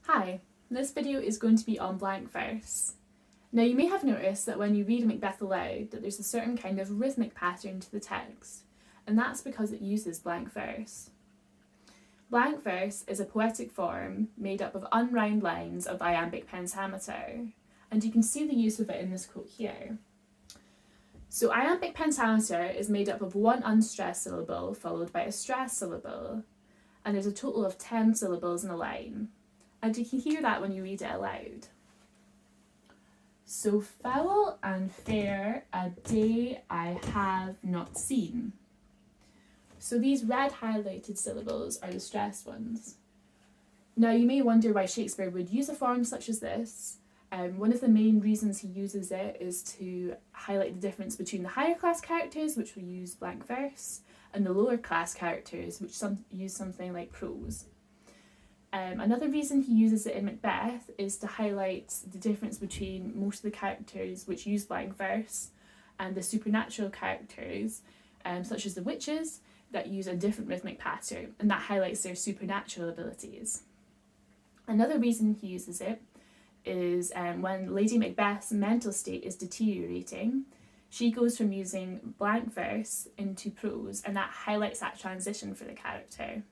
Hi, this video is going to be on blank verse. Now you may have noticed that when you read Macbeth aloud that there's a certain kind of rhythmic pattern to the text, and that's because it uses blank verse. Blank verse is a poetic form made up of unrhymed lines of Iambic pentameter, and you can see the use of it in this quote here. So Iambic pentameter is made up of one unstressed syllable followed by a stressed syllable, and there's a total of 10 syllables in a line. And you can hear that when you read it aloud. So foul and fair a day I have not seen. So these red highlighted syllables are the stressed ones. Now you may wonder why Shakespeare would use a form such as this. One of the main reasons he uses it is to highlight the difference between the higher class characters, which will use blank verse, and the lower class characters, which use something like prose. Another reason he uses it in Macbeth is to highlight the difference between most of the characters which use blank verse and the supernatural characters, such as the witches, that use a different rhythmic pattern, and that highlights their supernatural abilities. Another reason he uses it is when Lady Macbeth's mental state is deteriorating, she goes from using blank verse into prose, and that highlights that transition for the character.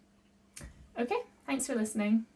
Okay, thanks for listening.